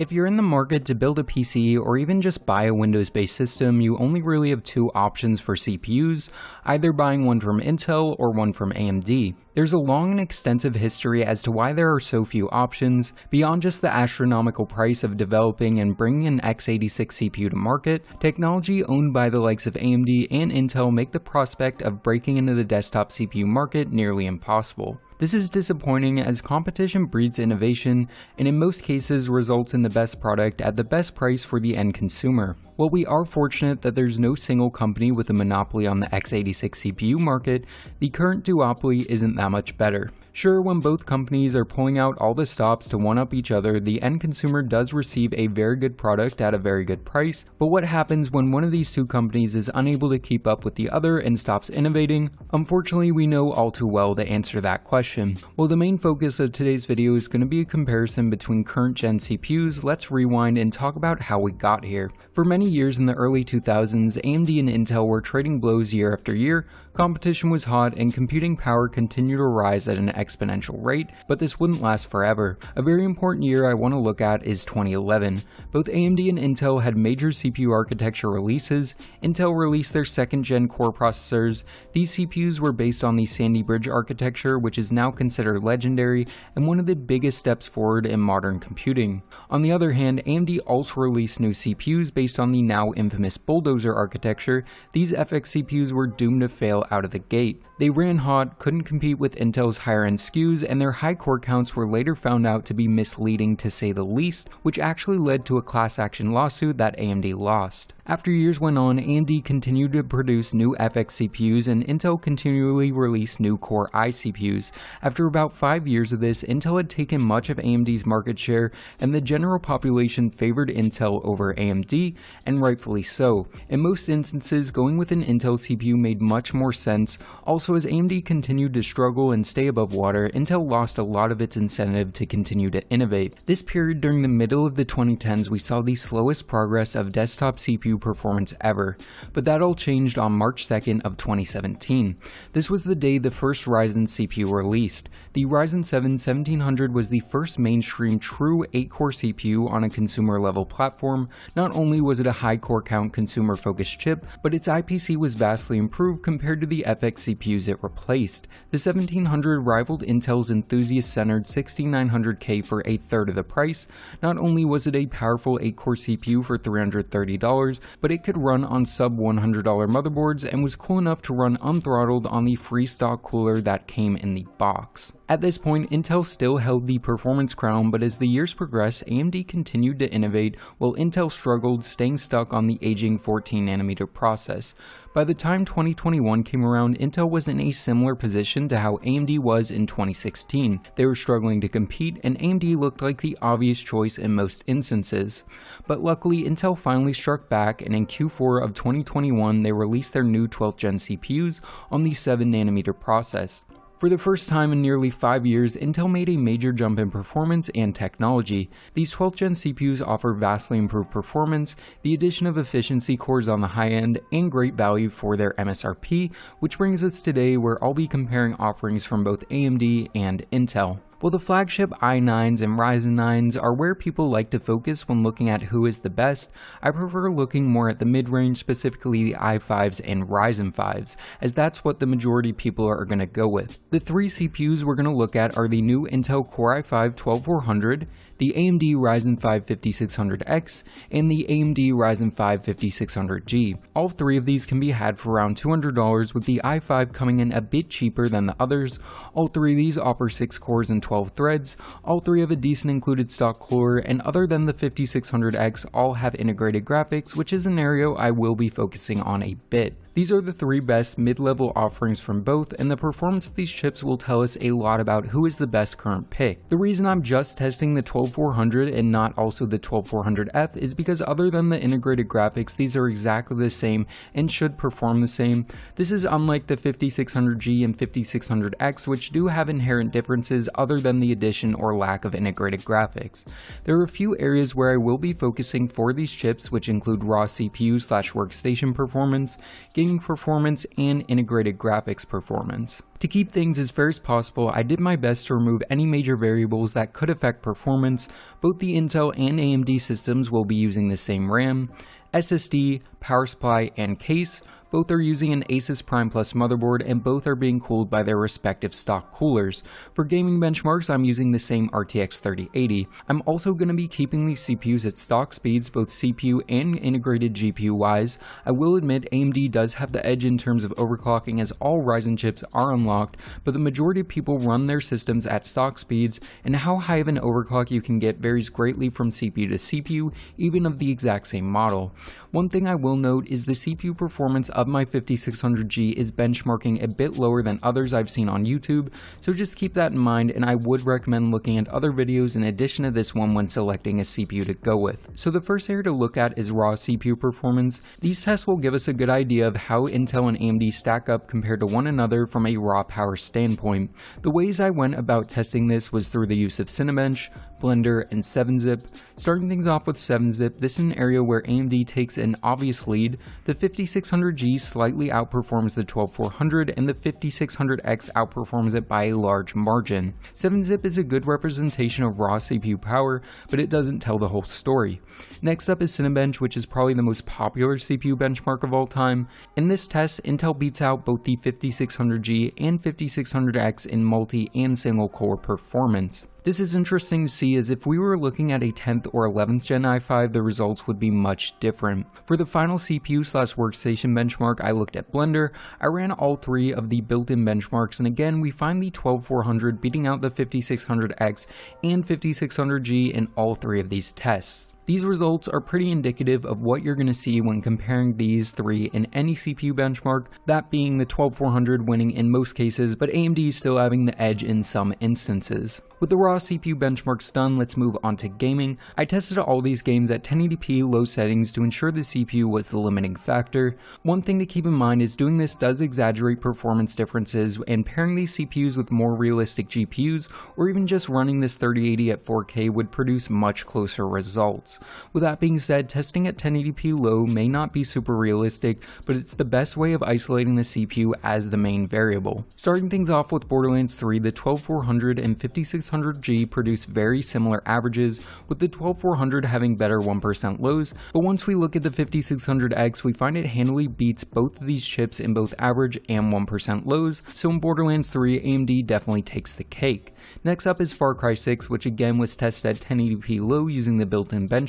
If you're in the market to build a PC or even just buy a Windows-based system, you only really have two options for CPUs, either buying one from Intel or one from AMD. There's a long and extensive history as to why there are so few options. Beyond just the astronomical price of developing and bringing an x86 CPU to market, technology owned by the likes of AMD and Intel make the prospect of breaking into the desktop CPU market nearly impossible. This is disappointing as competition breeds innovation and in most cases results in the best product at the best price for the end consumer. While we are fortunate that there's no single company with a monopoly on the x86 CPU market, the current duopoly isn't that much better. Sure, when both companies are pulling out all the stops to one-up each other, the end consumer does receive a very good product at a very good price, but what happens when one of these two companies is unable to keep up with the other and stops innovating? Unfortunately, we know all too well the answer to that question. While the main focus of today's video is going to be a comparison between current gen CPUs, let's rewind and talk about how we got here. For many years in the early 2000s, AMD and Intel were trading blows year after year, competition was hot, and computing power continued to rise at an exponential rate, but this wouldn't last forever. A very important year I want to look at is 2011. Both AMD and Intel had major CPU architecture releases. Intel released their second-gen core processors. These CPUs were based on the Sandy Bridge architecture, which is now considered legendary and one of the biggest steps forward in modern computing. On the other hand, AMD also released new CPUs based on the now infamous Bulldozer architecture. These FX CPUs were doomed to fail out of the gate. They ran hot, couldn't compete with Intel's higher-end SKUs, and their high core counts were later found out to be misleading to say the least, which actually led to a class action lawsuit that AMD lost. After years went on, AMD continued to produce new FX CPUs and Intel continually released new Core i CPUs. After about 5 years of this, Intel had taken much of AMD's market share and the general population favored Intel over AMD, and rightfully so. In most instances, going with an Intel CPU made much more sense. Also, as AMD continued to struggle and stay above water, Intel lost a lot of its incentive to continue to innovate. This period during the middle of the 2010s, we saw the slowest progress of desktop CPU performance ever, but that all changed on March 2nd of 2017. This was the day the first Ryzen CPU released. The Ryzen 7 1700 was the first mainstream true 8-core CPU on a consumer level platform. Not only was it a high core count consumer focused chip, but its IPC was vastly improved compared to the FX CPUs it replaced. The 1700 rivaled Intel's enthusiast-centered 6900K for a third of the price. Not only was it a powerful 8-core CPU for $330, but it could run on sub $100 motherboards and was cool enough to run unthrottled on the free stock cooler that came in the box. At this point, Intel still held the performance crown, but as the years progressed, AMD continued to innovate while Intel struggled, staying stuck on the aging 14nm process. By the time 2021 came around, Intel was in a similar position to how AMD was in 2016. They were struggling to compete, and AMD looked like the obvious choice in most instances. But luckily, Intel finally struck back, and in Q4 of 2021, they released their new 12th gen CPUs on the 7nm process. For the first time in nearly 5 years, Intel made a major jump in performance and technology. These 12th gen CPUs offer vastly improved performance, the addition of efficiency cores on the high end, and great value for their MSRP, which brings us today where I'll be comparing offerings from both AMD and Intel. While the flagship i9s and Ryzen 9s are where people like to focus when looking at who is the best, I prefer looking more at the mid-range, specifically the i5s and Ryzen 5s, as that's what the majority of people are going to go with. The three CPUs we're going to look at are the new Intel Core i5 12400, the AMD Ryzen 5 5600X, and the AMD Ryzen 5 5600G. All three of these can be had for around $200, with the i5 coming in a bit cheaper than the others. All three of these offer 6 cores and 12 threads. All three have a decent included stock cooler, and other than the 5600X, all have integrated graphics, which is an area I will be focusing on a bit. These are the three best mid-level offerings from both, and the performance of these chips will tell us a lot about who is the best current pick. The reason I'm just testing the 12400 and not also the 12400F is because other than the integrated graphics, these are exactly the same and should perform the same. This is unlike the 5600G and 5600X, which do have inherent differences other than the addition or lack of integrated graphics. There are a few areas where I will be focusing for these chips, which include raw CPU/workstation performance, gaming performance, and integrated graphics performance. To keep things as fair as possible, I did my best to remove any major variables that could affect performance. Both the Intel and AMD systems will be using the same RAM, SSD, power supply, and case. Both are using an Asus Prime Plus motherboard, and both are being cooled by their respective stock coolers. For gaming benchmarks, I'm using the same RTX 3080. I'm also going to be keeping these CPUs at stock speeds, both CPU and integrated GPU wise. I will admit AMD does have the edge in terms of overclocking, as all Ryzen chips are unlocked, but the majority of people run their systems at stock speeds, and how high of an overclock you can get varies greatly from CPU to CPU, even of the exact same model. One thing I will note is the CPU performance of my 5600G is benchmarking a bit lower than others I've seen on YouTube, so just keep that in mind, and I would recommend looking at other videos in addition to this one when selecting a CPU to go with. So the first area to look at is raw CPU performance. These tests will give us a good idea of how Intel and AMD stack up compared to one another from a raw power standpoint. The ways I went about testing this was through the use of Cinebench, Blender, and 7-Zip. Starting things off with 7-Zip, this is an area where AMD takes an obvious lead. The 5600G slightly outperforms the 12400, and the 5600X outperforms it by a large margin. 7-Zip is a good representation of raw CPU power, but it doesn't tell the whole story. Next up is Cinebench, which is probably the most popular CPU benchmark of all time. In this test, Intel beats out both the 5600G and 5600X in multi and single core performance. This is interesting to see, as if we were looking at a 10th or 11th Gen i5, the results would be much different. For the final CPU/workstation benchmark, I looked at Blender. I ran all three of the built-in benchmarks, and again, we find the 12400 beating out the 5600X and 5600G in all three of these tests. These results are pretty indicative of what you're going to see when comparing these three in any CPU benchmark, that being the 12400 winning in most cases, but AMD still having the edge in some instances. With the raw CPU benchmarks done, let's move on to gaming. I tested all these games at 1080p low settings to ensure the CPU was the limiting factor. One thing to keep in mind is doing this does exaggerate performance differences, and pairing these CPUs with more realistic GPUs, or even just running this 3080 at 4K would produce much closer results. With that being said, testing at 1080p low may not be super realistic, but it's the best way of isolating the CPU as the main variable. Starting things off with Borderlands 3, the 12400 and 5600G produce very similar averages, with the 12400 having better 1% lows, but once we look at the 5600X, we find it handily beats both of these chips in both average and 1% lows, so in Borderlands 3, AMD definitely takes the cake. Next up is Far Cry 6, which again was tested at 1080p low using the built-in benchmark.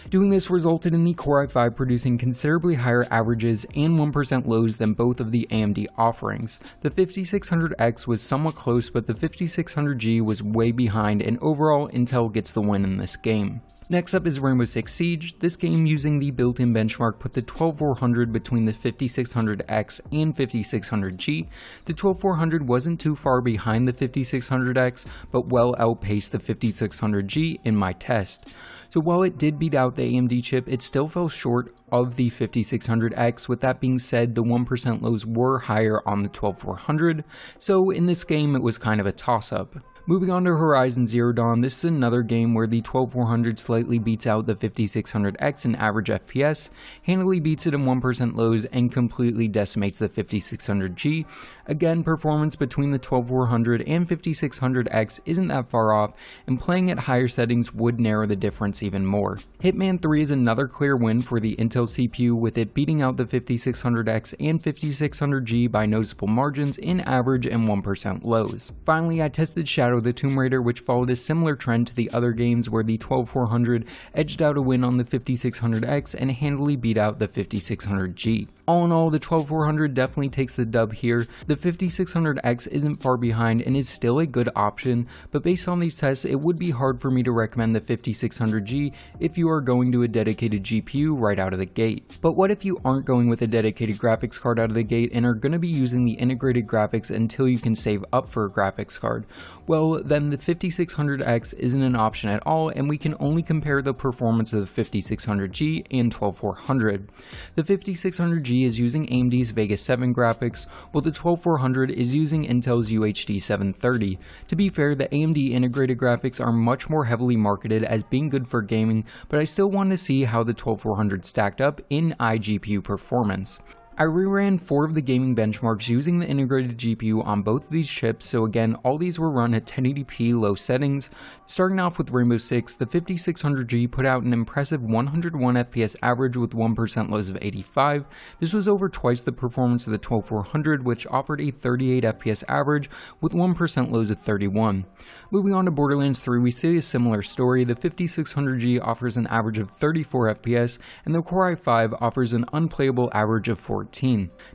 Doing this resulted in the Core i5 producing considerably higher averages and 1% lows than both of the AMD offerings. The 5600X was somewhat close, but the 5600G was way behind, and overall Intel gets the win in this game. Next up is Rainbow Six Siege. This game using the built-in benchmark put the 12400 between the 5600X and 5600G. The 12400 wasn't too far behind the 5600X, but well outpaced the 5600G in my test. So while it did beat out the AMD chip, it still fell short of the 5600X. With that being said, the 1% lows were higher on the 12400, so in this game it was kind of a toss-up. Moving on to Horizon Zero Dawn, this is another game where the 12400 slightly beats out the 5600X in average FPS, handily beats it in 1% lows, and completely decimates the 5600G. Again, performance between the 12400 and 5600X isn't that far off, and playing at higher settings would narrow the difference even more. Hitman 3 is another clear win for the Intel CPU, with it beating out the 5600X and 5600G by noticeable margins in average and 1% lows. Finally, I tested Shadow the Tomb Raider, which followed a similar trend to the other games, where the 12400 edged out a win on the 5600X and handily beat out the 5600G. All in all, the 12400 definitely takes the dub here. The 5600X isn't far behind and is still a good option, but based on these tests, it would be hard for me to recommend the 5600G if you are going to a dedicated GPU right out of the gate. But what if you aren't going with a dedicated graphics card out of the gate and are going to be using the integrated graphics until you can save up for a graphics card? Well, then the 5600X isn't an option at all, and we can only compare the performance of the 5600G and 12400. The 5600G is using AMD's Vega 7 graphics, while the 12400 is using Intel's UHD 730. To be fair, the AMD integrated graphics are much more heavily marketed as being good for gaming, but I still want to see how the 12400 stacked up in iGPU performance. I reran 4 of the gaming benchmarks using the integrated GPU on both of these chips, so again, all these were run at 1080p low settings. Starting off with Rainbow Six, the 5600G put out an impressive 101 FPS average with 1% lows of 85. This was over twice the performance of the 12400, which offered a 38 FPS average with 1% lows of 31. Moving on to Borderlands 3, we see a similar story. The 5600G offers an average of 34 FPS, and the Core i5 offers an unplayable average of 14.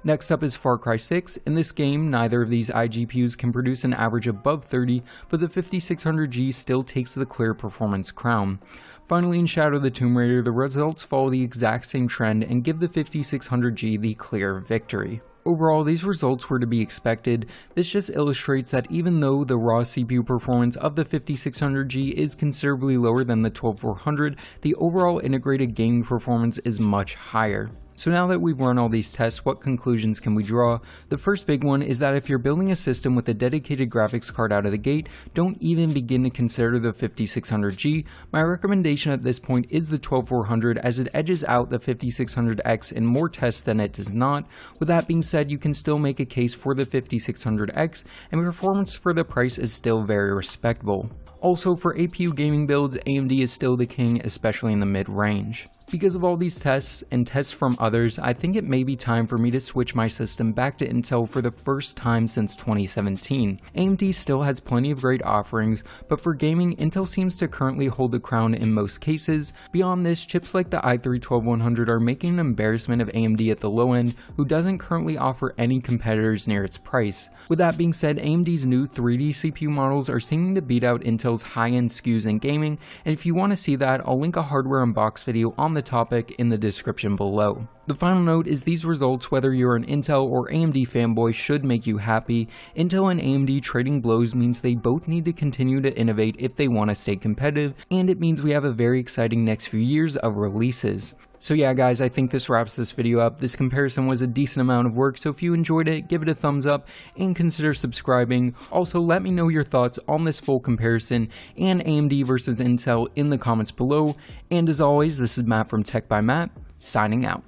Next up is Far Cry 6. In this game, neither of these iGPUs can produce an average above 30, but the 5600G still takes the clear performance crown. Finally, in Shadow of the Tomb Raider, the results follow the exact same trend and give the 5600G the clear victory. Overall, these results were to be expected. This just illustrates that even though the raw CPU performance of the 5600G is considerably lower than the 12400, the overall integrated gaming performance is much higher. So now that we've run all these tests, what conclusions can we draw? The first big one is that if you're building a system with a dedicated graphics card out of the gate, don't even begin to consider the 5600G. My recommendation at this point is the 12400, as it edges out the 5600X in more tests than it does not. With that being said, you can still make a case for the 5600X, and performance for the price is still very respectable. Also, for APU gaming builds, AMD is still the king, especially in the mid-range. Because of all these tests and tests from others, I think it may be time for me to switch my system back to Intel for the first time since 2017. AMD still has plenty of great offerings, but for gaming, Intel seems to currently hold the crown in most cases. Beyond this, chips like the i3-12100 are making an embarrassment of AMD at the low end, who doesn't currently offer any competitors near its price. With that being said, AMD's new 3D CPU models are seeming to beat out Intel's high-end SKUs in gaming, and if you want to see that, I'll link a hardware unbox video on the topic in the description below. The final note is these results, whether you're an Intel or AMD fanboy, should make you happy. Intel and AMD trading blows means they both need to continue to innovate if they want to stay competitive, and it means we have a very exciting next few years of releases. So yeah guys, I think this wraps this video up. This comparison was a decent amount of work, so if you enjoyed it, give it a thumbs up and consider subscribing. Also, let me know your thoughts on this full comparison and AMD versus Intel in the comments below. And as always, this is Matt from Tech by Matt, signing out.